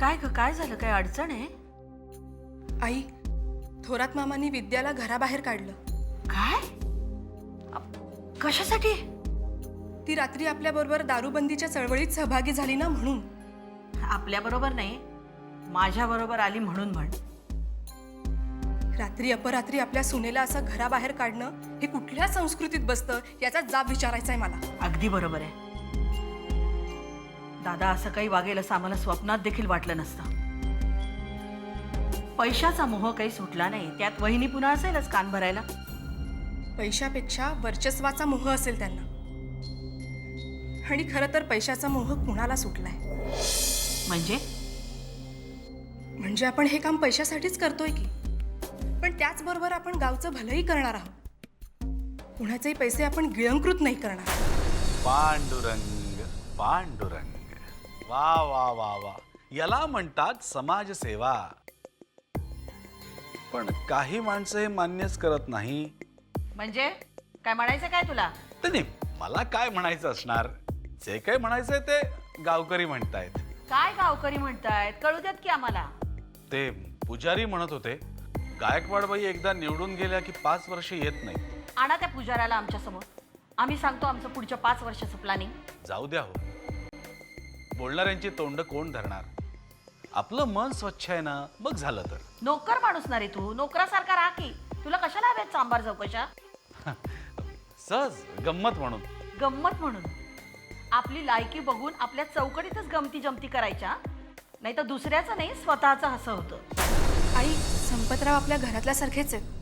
काय ग, काय झालं? काय अडचण आहे? आई, थोरात मामांनी विद्याला घराबाहेर काढलं. काय? कशासाठी? ती रात्री आपल्याबरोबर दारूबंदीच्या चळवळीत सहभागी झाली ना, म्हणून. आपल्या बरोबर नाही, माझ्या बरोबर आली म्हणून म्हण. रात्री अपरात्री आपल्या सुनेला असं घराबाहेर काढणं हे कुठल्या संस्कृतीत बसतं याचा जाब विचारायचा आहे मला. अगदी बरोबर आहे. दादा असं काही वागेल असं आम्हाला स्वप्नात देखील वाटलं नसतं. पैशाचा मोह काही सुटला नाही, त्यात वहिनी पुन्हा असेलच कान भरायला. पैशापेक्षा वर्चस्वाचा मोह असेल त्यांना. आणि खरं तर पैशाचा मोह कुणाला सुटलाय? म्हणजे आपण हे काम पैशासाठीच करतोय की, पण त्याचबरोबर आपण गावचं भलंही करणार आहोत. कुणाचेही पैसे आपण गिळंकृत नाही करणार. पांडुरंग पांडुरंग, वा वा वा वा, याला म्हणतात समाजसेवा. पण काही माणसं हे मान्यच करत नाही. म्हणजे काय म्हणायचं काय तुला? नाही, मला काय म्हणायचं असणार, जे काही म्हणायचंय ते गावकरी म्हणतायत. काय गावकरी म्हणतायत? कळू द्यात की आम्हाला. ते पुजारी म्हणत होते गायकवाडबाई एकदा निवडून गेल्या की 5 वर्ष येत नाही. आणा त्या पुजाऱ्याला आमच्या समोर, आम्ही सांगतो आमचं पुढच्या 5 वर्षाचं प्लॅनिंग. जाऊ द्या हो, बोलणाऱ्यांची तोंड कोण धरणार? आपलं मन स्वच्छ आहे ना, मग झालं तर. नोकर माणूस ना रे तू, नोकरासारखा राहा की. तुला कशाला हव्यात सांबार चौकशा? सहज गंमत म्हणून. गंमत म्हणून? आपली लायकी बघून आपल्या चौकटीतच गमती जमती करायच्या, नाही तर दुसऱ्याचं नाही स्वतःचं हसं होतं. आई, संपतराव आपल्या घरातल्यासारखेच आहेत.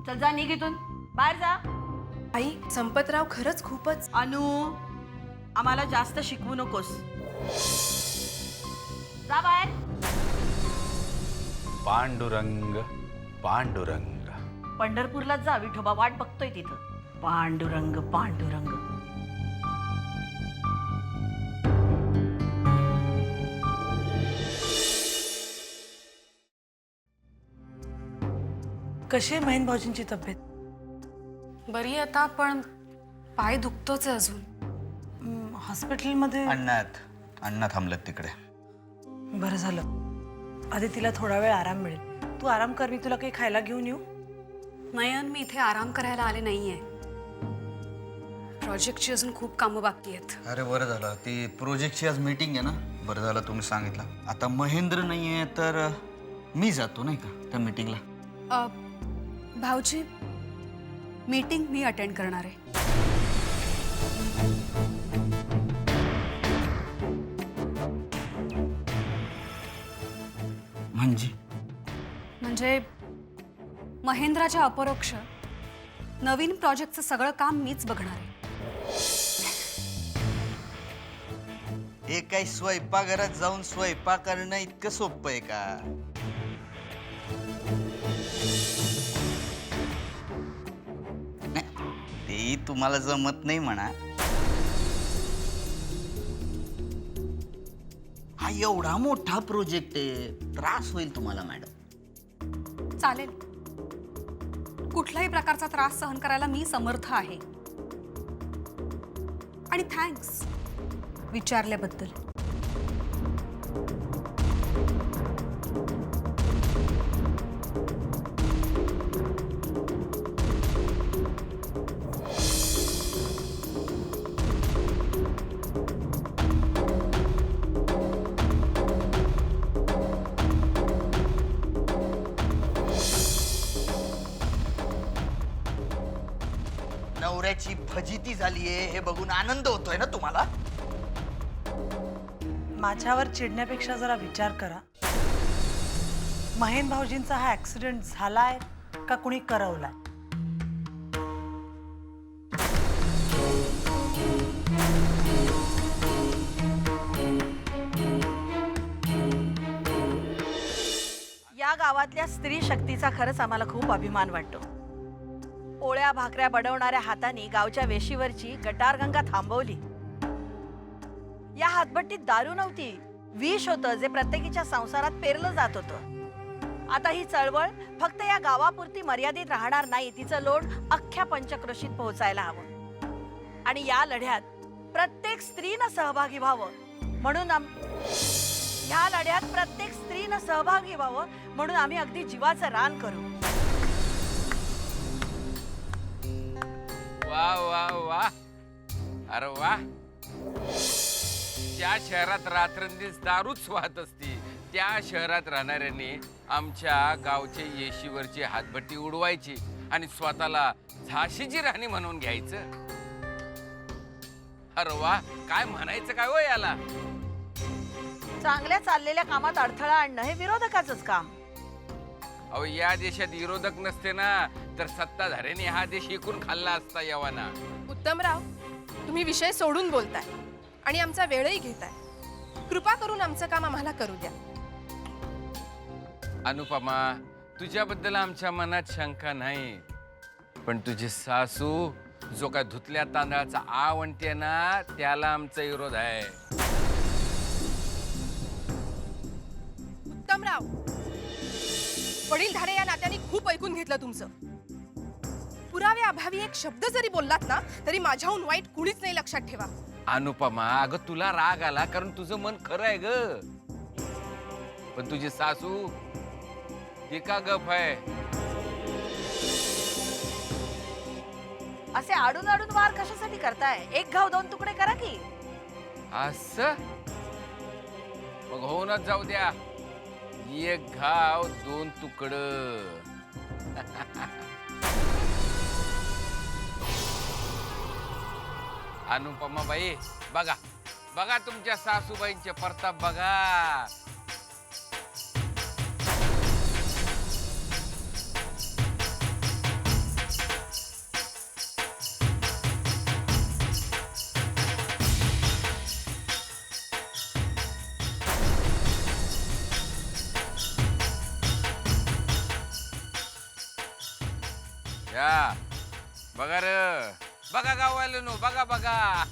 चल जा, निघ इथून, बाहेर जा. आई, संपतराव खरंच खूपच. अनु, आम्हाला जास्त शिकवू नकोस. जा बाहेर. पांडुरंग पांडुरंग. पंढरपूरलाच जा, विठोबा वाट बघतोय तिथं. पांडुरंग पांडुरंग. कशी आहे महेंद्र भाऊजींची तब्येत? बरी आता, पण पाय दुखतोच आहे अजून. हॉस्पिटलमध्ये? अण्णा थांबलेत तिकडे. बरं झालं. आधी तिला थोडा वेळ आराम मिळेल. तू आराम कर, मी तुला काही खायला घेऊन येऊ? नयन, मी इथे आराम करायला आले नाहीये. प्रोजेक्टची अजून खूप कामं बाकी आहेत. अरे बरं झालं, ती प्रोजेक्टची आज मीटिंग आहे ना, बरं झालं तुम्ही सांगितलं. आता महेंद्र नाही आहे तर मी जातो नाही का त्या मीटिंगला. भाऊजी, मीटिंग मी अटेंड करणार आहे. म्हणजे महेंद्राच्या अपरोक्ष नवीन प्रोजेक्टचं सगळं काम मीच बघणार आहे. हे काही स्वयंपाकघरात जाऊन स्वयंपाक करणं इतकं सोपं आहे का? ते तुम्हाला जमत नाही म्हणा. हा एवढा मोठा प्रोजेक्ट आहे, त्रास होईल तुम्हाला मॅडम. चालेल, कुठल्याही प्रकारचा त्रास सहन करायला मी समर्थ आहे. आणि थँक्स विचारल्याबद्दल. नवऱ्याची फजिती झालीये हे बघून आनंद होतोय ना तुम्हाला? माझ्यावर चिडण्यापेक्षा जरा विचार करा. महेंद्र भाऊजींचा हा ऍक्सिडेंट झालाय का कुणी करवलाय? या गावातल्या स्त्री शक्तीचा खरंच आम्हाला खूप अभिमान वाटतो. पोळ्या भाकऱ्या बडवणाऱ्या हातांनी गावच्या वेशीवरची गटारगंगा थांबवली. या हातभट्टीत दारू नव्हती, विष होतं जे प्रत्येकीच्या संसारात पेरलं जात होतं. आता ही चळवळ फक्त या गावापुरती मर्यादित राहणार नाही, तिचं लोड अख्ख्या पंचक्रोशीत पोहोचायला हवं. आणि या लढ्यात प्रत्येक स्त्रीनं सहभागी व्हावं म्हणून ह्या लढ्यात प्रत्येक स्त्रीनं सहभागी व्हावं म्हणून आम्ही अगदी जीवाचं रान करू. वा वा वा, अरे वा. ज्या शहरात रात्रंदिवस दारूच वाहत असती त्या शहरात राहणाऱ्यांनी आमच्या गावचे येशीवरची हातभट्टी उडवायची आणि स्वतःला झाशीची राणी म्हणून घ्यायचं. अरे वा, काय म्हणायचं काय हो याला. चांगल्या चाललेल्या कामात अडथळा आणणं हे विरोधकाचंच काम. अहो, या देशात विरोधक नसते ना तर सत्ताधाऱ्यांनी हा देश विकून खाल्ला असता यवाना. उत्तमराव, तुम्ही विषय सोडून बोलताय आणि आमचा वेळही घेताय. कृपा करून आमचं काम आम्हाला करू द्या. अनुपमा, तुझ्याबद्दल आमच्या मनात शंका नाही, पण तुझी सासू जो काय धुतल्या तांदळाचा आवंटे ना त्याला आमचा विरोध आहे. उत्तमराव, वडीलधारे या नात्याने खूप ऐकून घेतलं तुमचं. पुरावे अभावी एक शब्द जरी बोललात ना तरी माझ्याहून वाईट कुणीच नाही, लक्षात ठेवा. अनुपमा, अगं तुला राग आला कारण तुझं मन खरं आहे ग, पण तुझी सासू ती का गप आहे. असे आडून आडून वार कशासाठी करताय? एक घाव दोन तुकडे करा की. असं मग होऊनच जाऊ द्या. एक घाव दोन तुकड. अनुपमा बाई, बघा बघा तुमच्या सासूबाईंचे प्रताप बघा. या बघा र, बघा गाववाल्यानो, बघा बघा.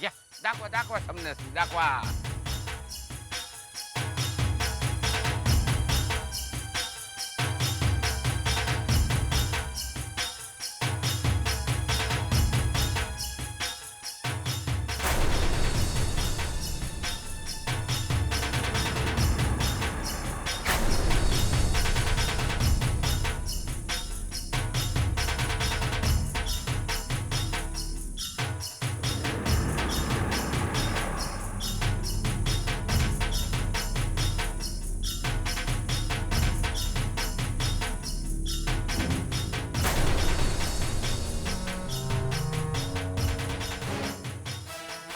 या दाखवा दाखवा, समजस दाखवा.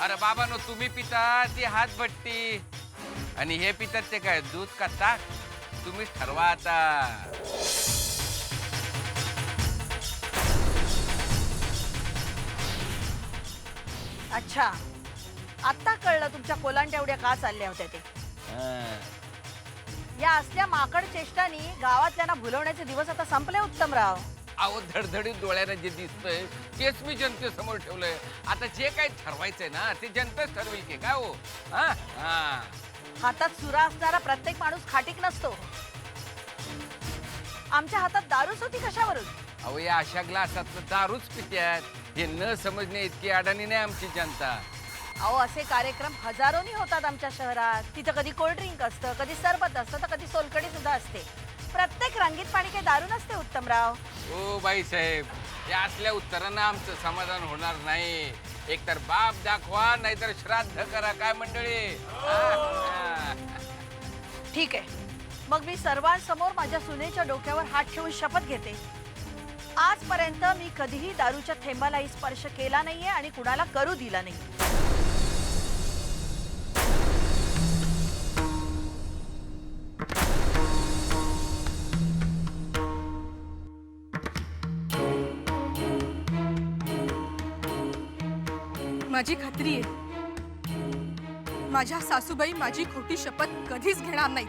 अरे बाबानो, तुम्ही पिता ती हातभट्टी आणि हे पितात ते काय दूध का ताक? तुम्हीच ठरवा आता. अच्छा, आता कळलं तुमच्या कोलांट्या एवढ्या का चालल्या होत्या ते. या असल्या माकड चेष्टानी गावातल्यांना भुलवण्याचे दिवस आता संपले उत्तमराव. अहो, धडधडीत डोळ्यानं जे दिसतंय तेच मी जनतेसमोर ठेवलंय. आता जे काही ठरवायचंय ना ते जनताच ठरवेल की काय हो. हातात सुरा असणारा प्रत्येक माणूस खाटीक नसतो. आमच्या हातात दारूच होती कशावरून? अहो, या अशा ग्लासात दारूच पित्यात हे न समजणे इतकी अडाणी नाही आमची जनता. अहो, असे कार्यक्रम हजारोनी होतात आमच्या शहरात. तिथं कधी कोल्ड्रिंक असतं, कधी सरबत असतं, तर कधी सोलकडी सुद्धा असते. प्रत्येक रंगीत पाणी काही दारू नसते उत्तमराव. ओ बाई साहेब, या असल्या उत्तरांना आमचं समाधान होणार नाही. एकतर बाप दाखवा नाहीतर श्राद्ध करा. काय मंडळी? ठीक आहे, मग मी सर्वांसमोर माझ्या सुनेच्या डोक्यावर हात ठेवून शपथ घेते. आजपर्यंत मी कधीही दारूच्या थेंबालाही स्पर्श केला नाहीये आणि कुणाला करू दिला नाही. माझी खात्री आहे माझ्या सासूबाई माझी खोटी शपथ कधीच घेणार नाही.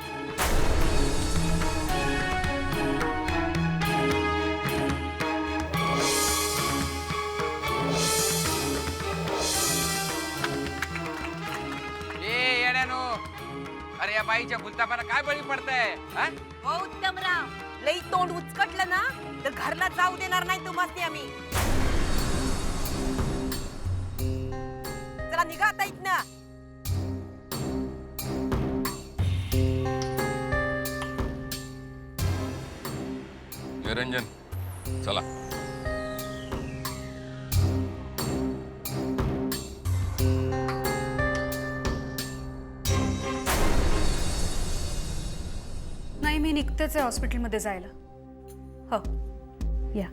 ए येड्यानो, अरे या बाईच्या भुलतापाला काय बळी पडताय? हो उत्तमराव, लई तोंड उचकटलं ना तर घरला जाऊ देणार नाही तुम्हाला आम्ही. जरा निघा आता इथनं. निरंजन चला. नाही, मी निघतेच आहे हॉस्पिटलमध्ये जायला. हो, या.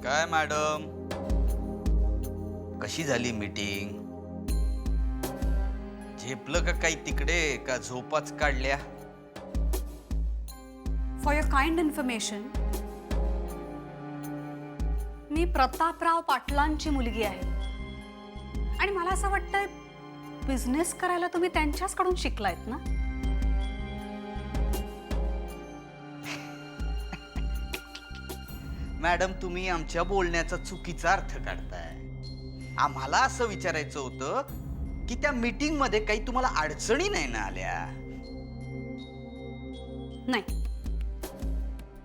काय मॅडम, कशी झाली मीटिंग? झेपलं का काही तिकडे, का झोपाच काढल्या? फॉर युअर काइंड इन्फॉर्मेशन, मी प्रतापराव पाटलांची मुलगी आहे आणि मला असं वाटतंय बिझनेस करायला तुम्ही त्यांच्याचकडून शिकलायत ना? मॅडम, तुम्ही आमच्या बोलण्याचा चुकीचा अर्थ काढताय. आम्हाला असं विचारायचं होतं की त्या मीटिंग मध्ये काही तुम्हाला अडचणी नाही ना आल्या? नाही,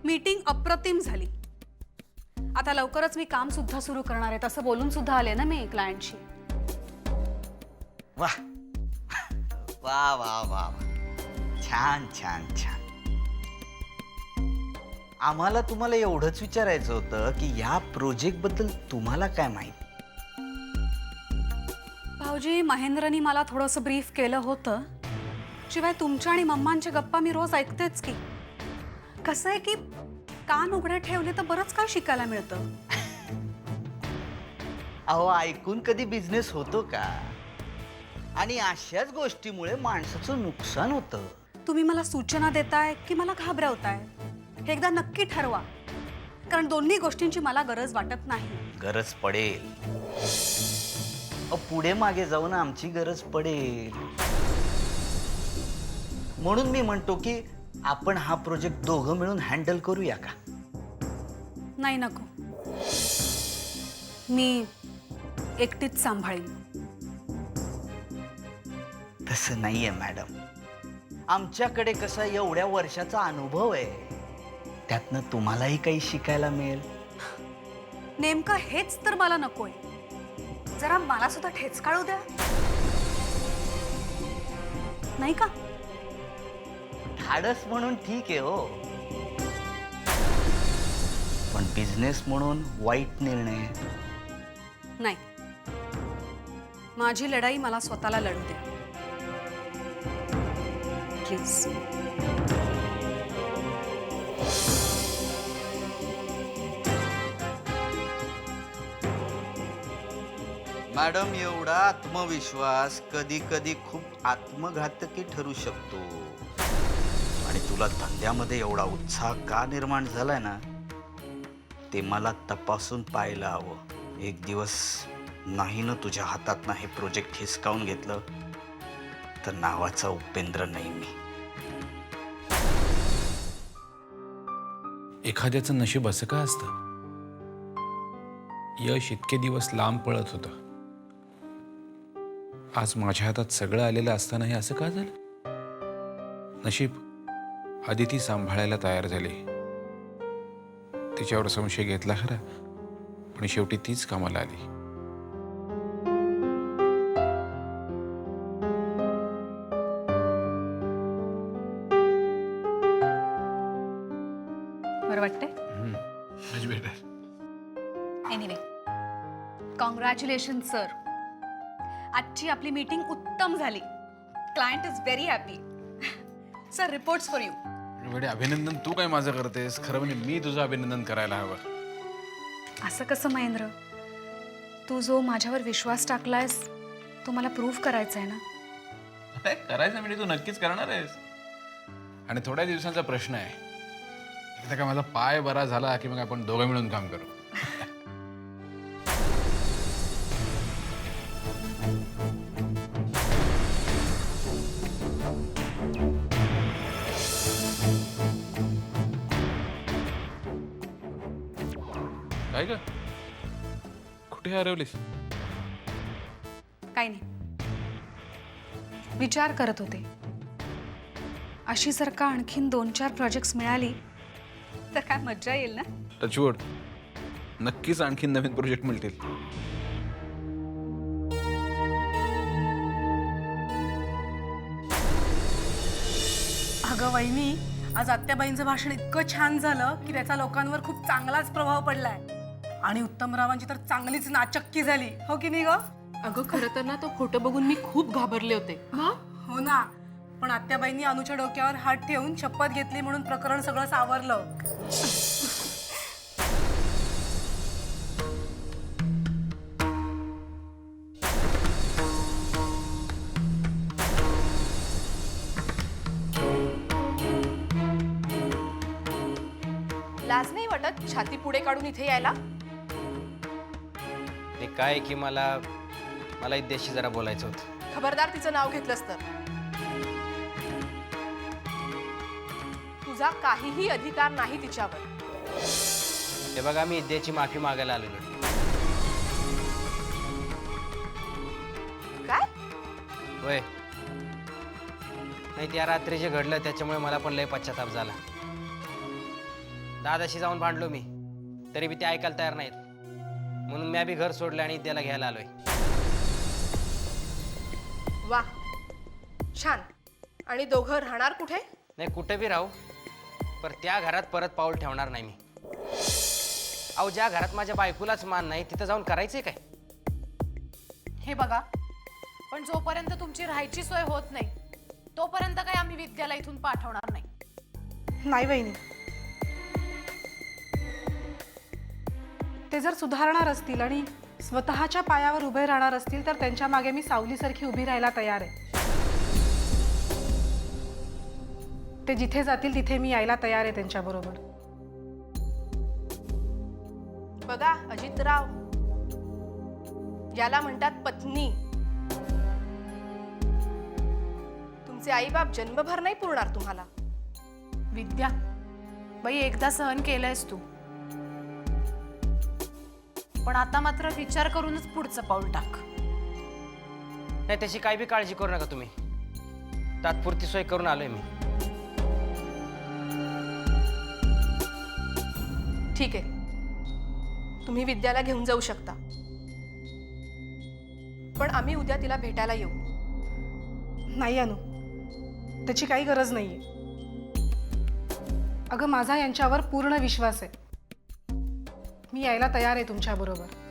मीटिंग अप्रतिम झाली. आता लवकरच मी काम सुद्धा सुरू करणार आहे, तसं बोलून सुद्धा आले ना मी क्लायंटशी. वा वा वा वा, छान छान छान. आम्हाला तुम्हाला एवढंच विचारायचं होतं की या प्रोजेक्ट बद्दल तुम्हाला काय माहिती? भाऊजी, महेंद्रनी मला थोडंसं ब्रीफ केलं होतं. शिवाय तुमच्या आणि मम्मांच्या गप्पा मी रोज ऐकतेच की. कसं आहे की कान उघडे ठेवले तर बरंच काय शिकायला मिळतं. अहो, ऐकून कधी बिझनेस होतो का? आणि अशाच गोष्टीमुळे माणसाचं नुकसान होतं. तुम्ही मला सूचना देताय की मला घाबरवताय हे एकदा नक्की ठरवा, कारण दोन्ही गोष्टींची मला गरज वाटत नाही. गरज पडेल, पुढे मागे जाऊन आमची गरज पडेल. म्हणून मी म्हणतो की आपण हा प्रोजेक्ट दोघं मिळून हँडल करूया का? नाही, नको. मी एकटीच सांभाळीन. तसं नाहीये मॅडम. आमच्याकडे कसा एवढ्या वर्षाचा अनुभव आहे, त्यातनं तुम्हालाही काही शिकायला मिळेल. नेमकं हेच तर मला नकोय. जरा मला सुद्धा ठेच काढू द्या, नाही का? धाडस म्हणून ठीक आहे हो, पण बिझनेस म्हणून वाईट निर्णय. नाही, माझी लढाई मला स्वतःला लढू द्या प्लीज. मॅडम, एवढा आत्मविश्वास कधी कधी खूप आत्मघातकी ठरू शकतो. आणि तुला धंद्यामध्ये एवढा उत्साह का निर्माण झालाय ना, ते मला तपासून पाहायला हवं. एक दिवस नाही ना तुझ्या हातातनं हे प्रोजेक्ट हिसकावून घेतलं तर नावाचा उपेंद्र नाही मी. एखाद्याचं नशीब असं का असतं? यश इतके दिवस लांब पळत होतं, आज माझ्या हातात सगळं आलेलं असताना हे असं का झालं? नशीब आदिती सांभाळायला तयार झाली. तिच्यावर संशय घेतला खरा, पण शेवटी तीच कामाला आली. बरं वाटतंय? Much better. Anyway, congratulation sir. आजची आपली मीटिंग उत्तम झाली. Client is very happy. Sir, reports for you. वेडे, अभिनंदन तू काय माझं करतेस? खरं म्हणजे मी तुझं अभिनंदन करायला हवं. असं कसं महेंद्र? तू जो माझ्यावर विश्वास टाकलायस तो मला प्रूव्ह करायचा आहे ना. अरे, करायचं म्हणजे तू नक्कीच करणार आहेस. आणि थोड्या दिवसांचा प्रश्न आहे. एकदा का माझा पाय बरा झाला की मग आपण दोघं मिळून काम करू. काय ग, कुठे हरवलीस? काही नाही, विचार करत होते. अशी जर का आणखीन 2-4 प्रोजेक्ट्स मिळाली तर काय मज्जा येईल ना. टचवूड, नक्कीच आणखीन नवीन प्रोजेक्ट मिळतील. अगं वहिनी, आज आत्याबाईंचं भाषण इतकं छान झालं की त्याचा लोकांवर खूप चांगलाच प्रभाव पडलाय आणि उत्तमरावांची तर चांगलीच नाचक्की झाली, हो की नाही ग? अगं खरं तर ना तो फोटो बघून मी खूप घाबरले होते. हो ना, पण आत्याबाईंनी अनुच्या डोक्यावर हात ठेवून शपथ घेतली म्हणून प्रकरण सगळं सावरलं. लाज नाही वाटत छाती पुढे काढून इथे यायला? ते काय की मला देशी जरा बोलायचं होतं. खबरदार तिचं नाव घेतलंस तर. तुझा काहीही अधिकार नाही तिच्यावर. हे बघा, मी इद्याची माफी मागायला आलेलो. काय? होय. नाही, त्या रात्री जे घडलं त्याच्यामुळे मला पण लय पश्चाताप झाला. दादाशी जाऊन भांडलो मी, तरी बी ते ऐकायला तयार नाहीत. म्हणून मी बी घर सोडलं आणि त्याला घ्यायला आलोय. वा, छान. आणि दोघं राहणार कुठे? नाही, कुठे बी राहू, पर त्या घरात परत पाऊल ठेवणार नाही मी. अहो, ज्या घरात माझ्या बायकोलाच मान नाही तिथं जाऊन करायचंय काय? हे बघा, पण जोपर्यंत तुमची राहायची सोय होत नाही तोपर्यंत काय आम्ही विद्याला इथून पाठवणार नाही. नाही बहिणी, ते जर सुधारणार असतील आणि स्वतःच्या पायावर उभे राहणार असतील तर त्यांच्या मागे मी सावलीसारखी उभी राहायला तयार आहे. ते जिथे जातील तिथे मी यायला तयार आहे त्यांच्याबरोबर. बघा अजितराव, याला म्हणतात पत्नी. तुमचे आईबाप जन्मभर नाही पुरणार तुम्हाला. विद्या बाई, एकदा सहन केलंयस तू, पण आता मात्र विचार करूनच पुढचं पाऊल टाक. नाही, त्याची काही बी काळजी करू नका तुम्ही. तात्पुरती सोय करून आलोय मी. ठीक आहे, तुम्ही विद्याला घेऊन जाऊ शकता, पण आम्ही उद्या तिला भेटायला येऊ. नाही अनु, त्याची काही गरज नाहीये. अगं, माझा यांच्यावर पूर्ण विश्वास आहे. मी यायला तयार आहे तुमच्याबरोबर.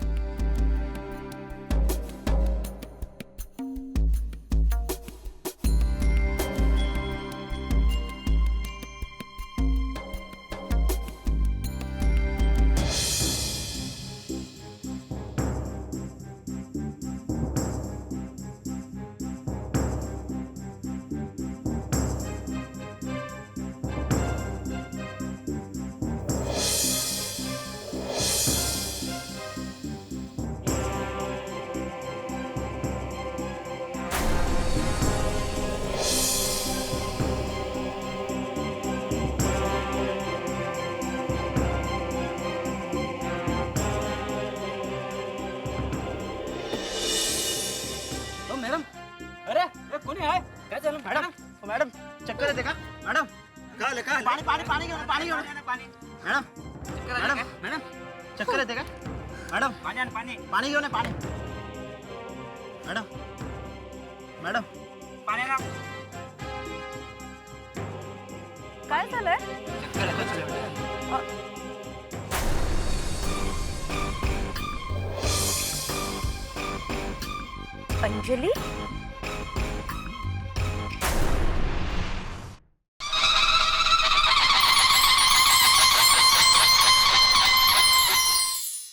मॅडम, अरे कोणी आहे? काय झालं मॅडम? मॅडम, चक्कर येते का? मॅडम, पाणी पाणी पाणी घेऊन पाणी घेऊन मॅडम, मॅडम मॅडम, चक्कर येते का? मॅडम, पाणी पाणी पाणी घेऊन पाणी. मॅडम, मॅडम, पाणी ना. काय झालंय? अंजली,